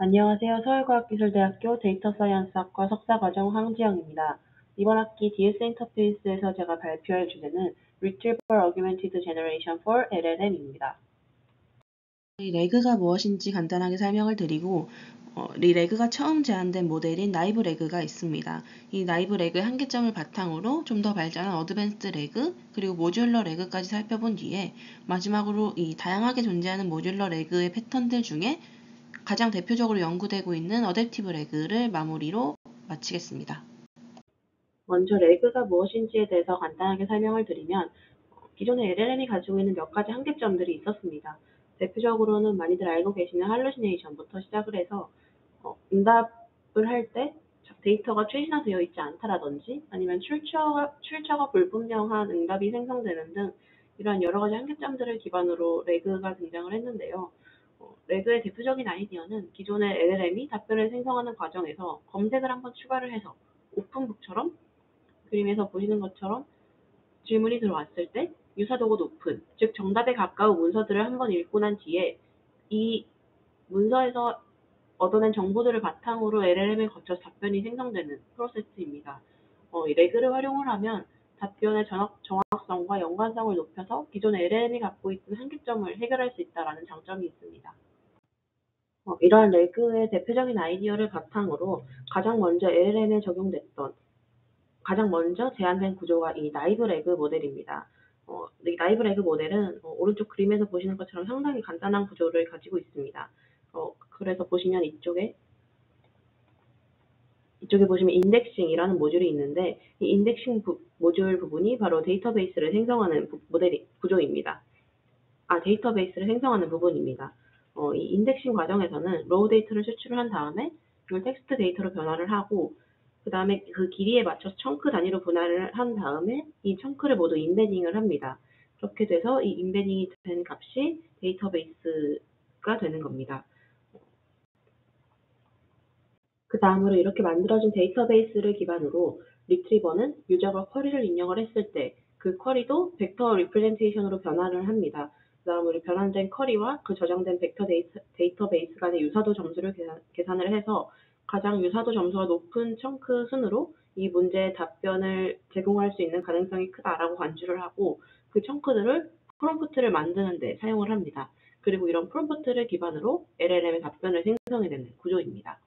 안녕하세요. 서울과학기술대학교 데이터사이언스학과 석사과정 황지영입니다. 이번 학기 DS 인터페이스에서 제가 발표할 주제는 Retrieval Augmented Generation for LLM입니다. 이 레그가 무엇인지 간단하게 설명을 드리고 이 레그가 처음 제안된 모델인 나이브 레그가 있습니다. 이 나이브 레그의 한계점을 바탕으로 좀 더 발전한 어드밴스드 레그 그리고 모듈러 레그까지 살펴본 뒤에 마지막으로 이 다양하게 존재하는 모듈러 레그의 패턴들 중에 가장 대표적으로 연구되고 있는 어댑티브 레그를 마무리로 마치겠습니다. 먼저 레그가 무엇인지에 대해서 간단하게 설명을 드리면 기존의 LLM이 가지고 있는 몇 가지 한계점들이 있었습니다. 대표적으로는 많이들 알고 계시는 할루시네이션부터 시작을 해서 응답을 할 때 데이터가 최신화되어 있지 않다라든지 아니면 출처가 불분명한 응답이 생성되는 등 이러한 여러 가지 한계점들을 기반으로 레그가 등장을 했는데요. 레그의 대표적인 아이디어는 기존의 LLM이 답변을 생성하는 과정에서 검색을 한번 추가를 해서 오픈북처럼 그림에서 보시는 것처럼 질문이 들어왔을 때 유사도가 높은, 즉 정답에 가까운 문서들을 한번 읽고 난 뒤에 이 문서에서 얻어낸 정보들을 바탕으로 LLM에 거쳐 답변이 생성되는 프로세스입니다. 이 레그를 활용을 하면 답변의 정확성과 연관성을 높여서 기존의 LLM이 갖고 있던 한계점을 해결할 수 있다는 장점이 있습니다. 이러한 레그의 대표적인 아이디어를 바탕으로 가장 먼저 제안된 구조가 이 나이브 레그 모델입니다. 이 나이브 레그 모델은 오른쪽 그림에서 보시는 것처럼 상당히 간단한 구조를 가지고 있습니다. 그래서 보시면 이쪽에 보시면 인덱싱이라는 모듈이 있는데 이 인덱싱 모듈 부분이 바로 데이터베이스를 생성하는 구조입니다. 데이터베이스를 생성하는 부분입니다. 이 인덱싱 과정에서는 로우 데이터를 추출을 한 다음에 이걸 텍스트 데이터로 변화를 하고 그 다음에 그 길이에 맞춰서 청크 단위로 분할을 한 다음에 이 청크를 모두 인베딩을 합니다. 그렇게 돼서 이 인베딩이 된 값이 데이터베이스가 되는 겁니다. 그 다음으로 이렇게 만들어진 데이터베이스를 기반으로 리트리버는 유저가 쿼리를 입력을 했을 때 그 쿼리도 벡터 리프레젠테이션으로 변화를 합니다. 그 다음으로 변환된 쿼리와 그 저장된 벡터 데이터베이스 간의 유사도 점수를 계산을 해서 가장 유사도 점수가 높은 청크 순으로 이 문제의 답변을 제공할 수 있는 가능성이 크다라고 간주를 하고 그 청크들을 프롬프트를 만드는 데 사용을 합니다. 그리고 이런 프롬프트를 기반으로 LLM의 답변을 생성해내는 구조입니다.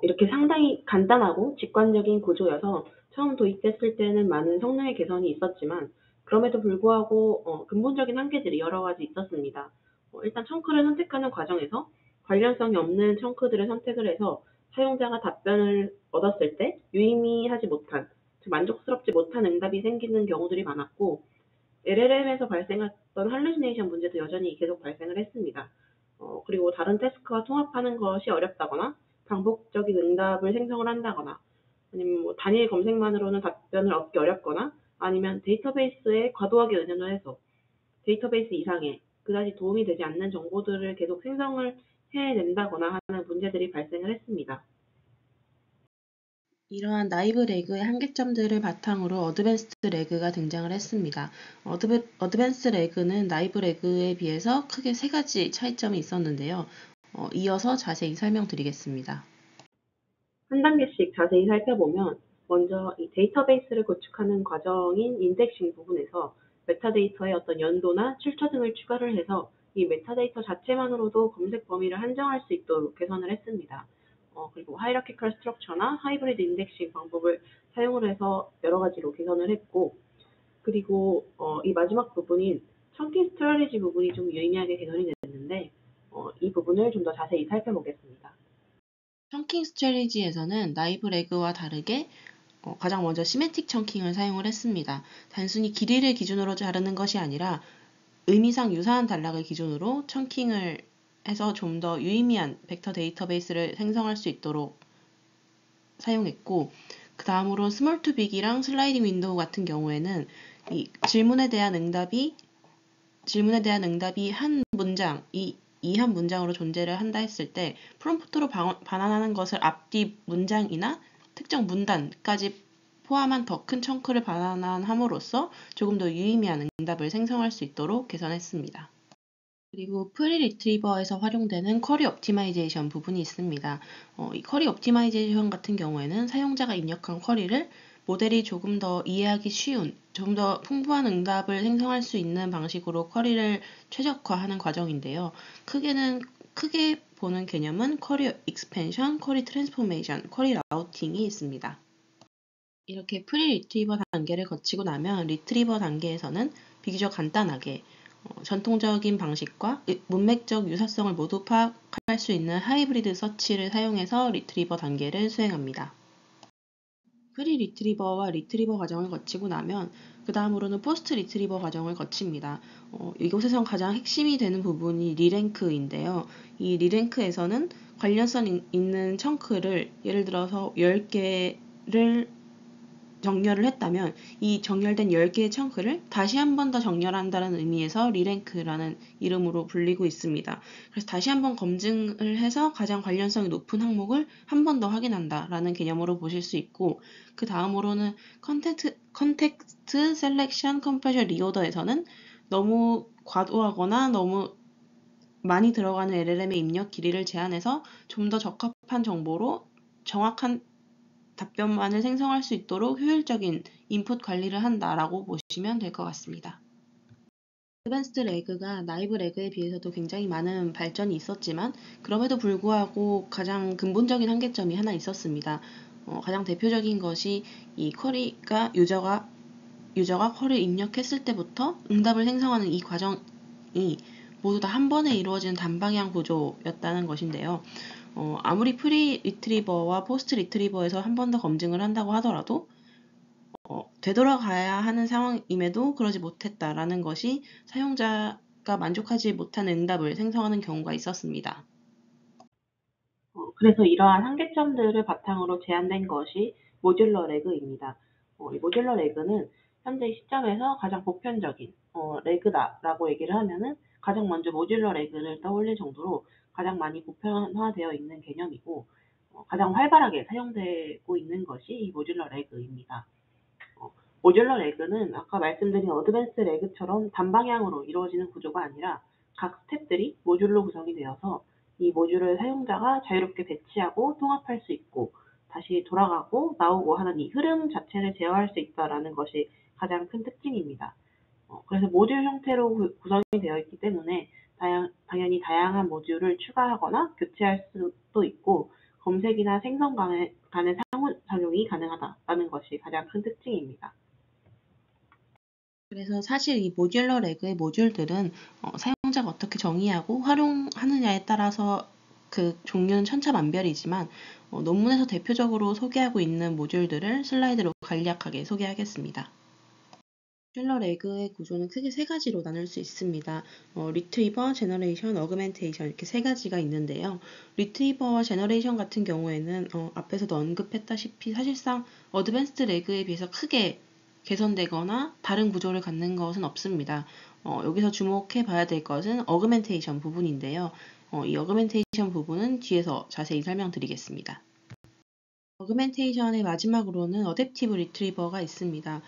이렇게 상당히 간단하고 직관적인 구조여서 처음 도입됐을 때는 많은 성능의 개선이 있었지만 그럼에도 불구하고 근본적인 한계들이 여러 가지 있었습니다. 일단 청크를 선택하는 과정에서 관련성이 없는 청크들을 선택을 해서 사용자가 답변을 얻었을 때 유의미하지 못한, 만족스럽지 못한 응답이 생기는 경우들이 많았고 LLM에서 발생했던 할루시네이션 문제도 여전히 계속 발생을 했습니다. 그리고 다른 태스크와 통합하는 것이 어렵다거나 반복적인 응답을 생성을 한다거나 아니면 단일 검색만으로는 답변을 얻기 어렵거나 아니면 데이터베이스에 과도하게 의존을 해서 데이터베이스 이상의 그다지 도움이 되지 않는 정보들을 계속 생성을 해낸다거나 하는 문제들이 발생을 했습니다. 이러한 나이브 레그의 한계점들을 바탕으로 어드밴스드 레그가 등장을 했습니다. 어드밴스드 레그는 나이브 레그에 비해서 크게 세 가지 차이점이 있었는데요. 이어서 자세히 설명드리겠습니다. 한 단계씩 자세히 살펴보면 먼저 이 데이터베이스를 구축하는 과정인 인덱싱 부분에서 메타데이터의 어떤 연도나 출처 등을 추가를 해서 이 메타데이터 자체만으로도 검색 범위를 한정할 수 있도록 개선을 했습니다. 그리고 하이라키컬 스트럭처나 하이브리드 인덱싱 방법을 사용을 해서 여러 가지로 개선을 했고 그리고 이 마지막 부분인 청킹 스트래티지 부분이 좀 유의미하게 개선이 됐는데 이 부분을 좀 더 자세히 살펴보겠습니다. 청킹 스트래티지에서는 나이브 레그와 다르게 가장 먼저 시멘틱 청킹을 사용을 했습니다. 단순히 길이를 기준으로 자르는 것이 아니라 의미상 유사한 단락을 기준으로 청킹을 해서 좀 더 유의미한 벡터 데이터베이스를 생성할 수 있도록 사용했고 그 다음으로 스몰 투 빅이랑 슬라이딩 윈도우 같은 경우에는 이 질문에 대한 응답이 한 문장, 이 한 문장으로 존재를 한다 했을 때 프롬프트로 반환하는 것을 앞뒤 문장이나 특정 문단까지 포함한 더 큰 청크를 반환함으로써 조금 더 유의미한 응답을 생성할 수 있도록 개선했습니다. 그리고 프리 리트리버에서 활용되는 쿼리 옵티마이제이션 부분이 있습니다. 이 쿼리 옵티마이제이션 같은 경우에는 사용자가 입력한 쿼리를 모델이 조금 더 이해하기 쉬운, 좀 더 풍부한 응답을 생성할 수 있는 방식으로 쿼리를 최적화하는 과정인데요. 크게 보는 개념은 쿼리 익스펜션, 쿼리 트랜스포메이션, 쿼리 라우팅이 있습니다. 이렇게 프리 리트리버 단계를 거치고 나면 리트리버 단계에서는 비교적 간단하게 전통적인 방식과 문맥적 유사성을 모두 파악할 수 있는 하이브리드 서치를 사용해서 리트리버 단계를 수행합니다. 프리 리트리버와 리트리버 과정을 거치고 나면 그 다음으로는 포스트 리트리버 과정을 거칩니다. 이곳에선 가장 핵심이 되는 부분이 리랭크인데요. 이 리랭크에서는 관련성 있는 청크를 예를 들어서 10개를 정렬을 했다면 이 정렬된 10개의 청크를 다시 한 번 더 정렬한다는 의미에서 리랭크라는 이름으로 불리고 있습니다. 그래서 다시 한 번 검증을 해서 가장 관련성이 높은 항목을 한 번 더 확인한다라는 개념으로 보실 수 있고, 그 다음으로는 컨텍스트 셀렉션 컴프레션 리오더에서는 너무 과도하거나 너무 많이 들어가는 LLM의 입력 길이를 제한해서 좀 더 적합한 정보로 정확한 답변만을 생성할 수 있도록 효율적인 인풋 관리를 한다라고 보시면 될 것 같습니다. 어드밴스드 레그가 나이브 레그에 비해서도 굉장히 많은 발전이 있었지만 그럼에도 불구하고 가장 근본적인 한계점이 하나 있었습니다. 가장 대표적인 것이 이 쿼리가 유저가 쿼리를 입력했을 때부터 응답을 생성하는 이 과정이 모두 다 한 번에 이루어지는 단방향 구조였다는 것인데요. 아무리 프리 리트리버와 포스트 리트리버에서 한 번 더 검증을 한다고 하더라도 되돌아가야 하는 상황임에도 그러지 못했다라는 것이 사용자가 만족하지 못하는 응답을 생성하는 경우가 있었습니다. 그래서 이러한 한계점들을 바탕으로 제안된 것이 모듈러 레그입니다. 이 모듈러 레그는 현재 시점에서 가장 보편적인 레그다라고 얘기를 하면은 가장 먼저 모듈러 레그를 떠올릴 정도로 가장 많이 보편화되어 있는 개념이고 가장 활발하게 사용되고 있는 것이 이 모듈러 레그입니다. 모듈러 레그는 아까 말씀드린 어드밴스 레그처럼 단방향으로 이루어지는 구조가 아니라 각 스텝들이 모듈로 구성이 되어서 이 모듈을 사용자가 자유롭게 배치하고 통합할 수 있고 다시 돌아가고 나오고 하는 이 흐름 자체를 제어할 수 있다는 것이 가장 큰 특징입니다. 그래서 모듈 형태로 구성이 되어 있기 때문에 당연히 다양한 모듈을 추가하거나 교체할 수도 있고 검색이나 생성 간의 상호작용이 가능하다는 것이 가장 큰 특징입니다. 그래서 사실 이 모듈러 레그의 모듈들은 사용자가 어떻게 정의하고 활용하느냐에 따라서 그 종류는 천차만별이지만 논문에서 대표적으로 소개하고 있는 모듈들을 슬라이드로 간략하게 소개하겠습니다. 모듈러 레그의 구조는 크게 세 가지로 나눌 수 있습니다. 리트리버, 제너레이션, 어그멘테이션 이렇게 세 가지가 있는데요. 리트리버와 제너레이션 같은 경우에는 앞에서도 언급했다시피 사실상 어드밴스드 레그에 비해서 크게 개선되거나 다른 구조를 갖는 것은 없습니다. 여기서 주목해 봐야 될 것은 어그멘테이션 부분인데요. 이 어그멘테이션 부분은 뒤에서 자세히 설명드리겠습니다. 어그멘테이션의 마지막으로는 어댑티브 리트리버가 있습니다.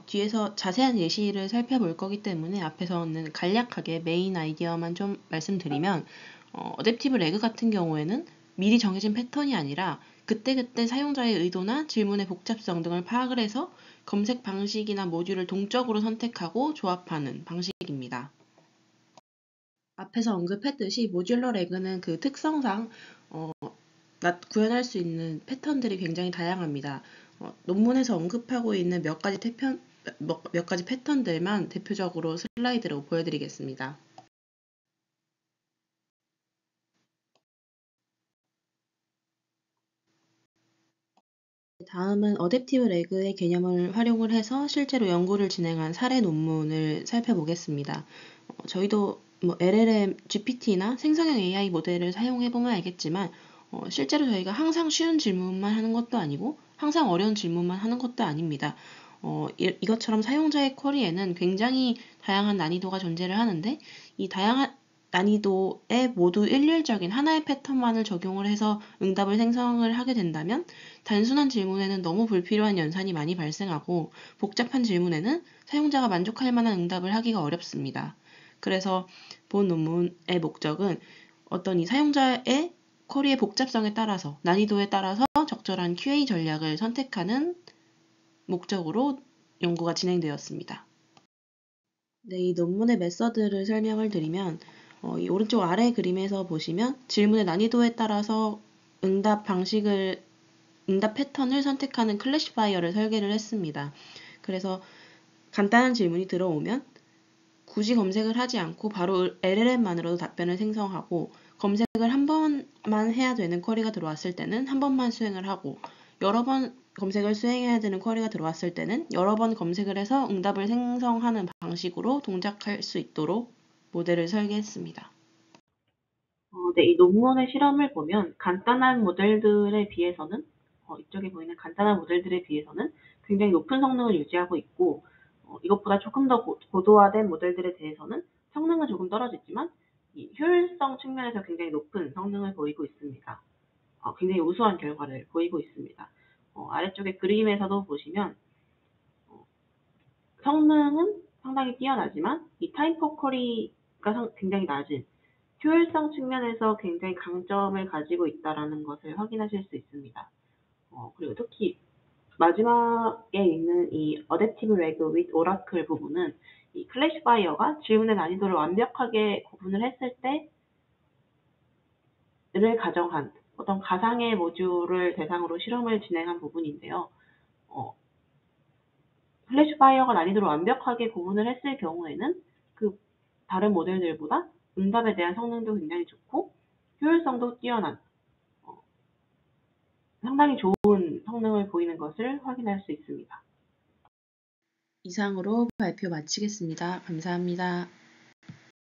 뒤에서 자세한 예시를 살펴볼 거기 때문에 앞에서는 간략하게 메인 아이디어만 좀 말씀드리면 어댑티브 레그 같은 경우에는 미리 정해진 패턴이 아니라 그때그때 사용자의 의도나 질문의 복잡성 등을 파악을 해서 검색 방식이나 모듈을 동적으로 선택하고 조합하는 방식입니다. 앞에서 언급했듯이 모듈러 레그는 그 특성상 구현할 수 있는 패턴들이 굉장히 다양합니다. 논문에서 언급하고 있는 몇 가지 패턴들만 대표적으로 슬라이드로 보여드리겠습니다. 다음은 어댑티브 레그의 개념을 활용을 해서 실제로 연구를 진행한 사례 논문을 살펴보겠습니다. 저희도 LLM, GPT나 생성형 AI 모델을 사용해보면 알겠지만 실제로 저희가 항상 쉬운 질문만 하는 것도 아니고 항상 어려운 질문만 하는 것도 아닙니다. 이것처럼 사용자의 쿼리에는 굉장히 다양한 난이도가 존재를 하는데 이 다양한 난이도에 모두 일률적인 하나의 패턴만을 적용을 해서 응답을 생성을 하게 된다면 단순한 질문에는 너무 불필요한 연산이 많이 발생하고 복잡한 질문에는 사용자가 만족할 만한 응답을 하기가 어렵습니다. 그래서 본 논문의 목적은 어떤 이 사용자의 쿼리의 복잡성에 따라서, 난이도에 따라서 적절한 QA 전략을 선택하는 목적으로 연구가 진행되었습니다. 네, 이 논문의 메서드를 설명을 드리면 이 오른쪽 아래 그림에서 보시면 질문의 난이도에 따라서 응답 패턴을 선택하는 클래시파이어를 설계를 했습니다. 그래서 간단한 질문이 들어오면 굳이 검색을 하지 않고 바로 LLM만으로도 답변을 생성하고, 검색을 한 번만 해야 되는 쿼리가 들어왔을 때는 한 번만 수행을 하고, 여러 번 검색을 수행해야 되는 쿼리가 들어왔을 때는 여러 번 검색을 해서 응답을 생성하는 방식으로 동작할 수 있도록 모델을 설계했습니다. 네, 이 논문의 실험을 보면 간단한 모델들에 비해서는 이쪽에 보이는 간단한 모델들에 비해서는 굉장히 높은 성능을 유지하고 있고, 이것보다 조금 더 고도화된 모델들에 대해서는 성능은 조금 떨어지지만 이 효율성 측면에서 굉장히 높은 성능을 보이고 있습니다. 굉장히 우수한 결과를 보이고 있습니다. 아래쪽에 그림에서도 보시면 성능은 상당히 뛰어나지만 이 타임 퍼 쿼리가 굉장히 낮은, 효율성 측면에서 굉장히 강점을 가지고 있다는 것을 확인하실 수 있습니다. 그리고 특히 마지막에 있는 이 Adaptive Reg with Oracle 부분은 이 클래시파이어가 질문의 난이도를 완벽하게 구분을 했을 때를 가정한 어떤 가상의 모듈을 대상으로 실험을 진행한 부분인데요. 클래시파이어가 난이도를 완벽하게 구분을 했을 경우에는 그 다른 모델들보다 응답에 대한 성능도 굉장히 좋고 효율성도 뛰어난, 상당히 좋은 성능을 보이는 것을 확인할 수 있습니다. 이상으로 발표 마치겠습니다. 감사합니다.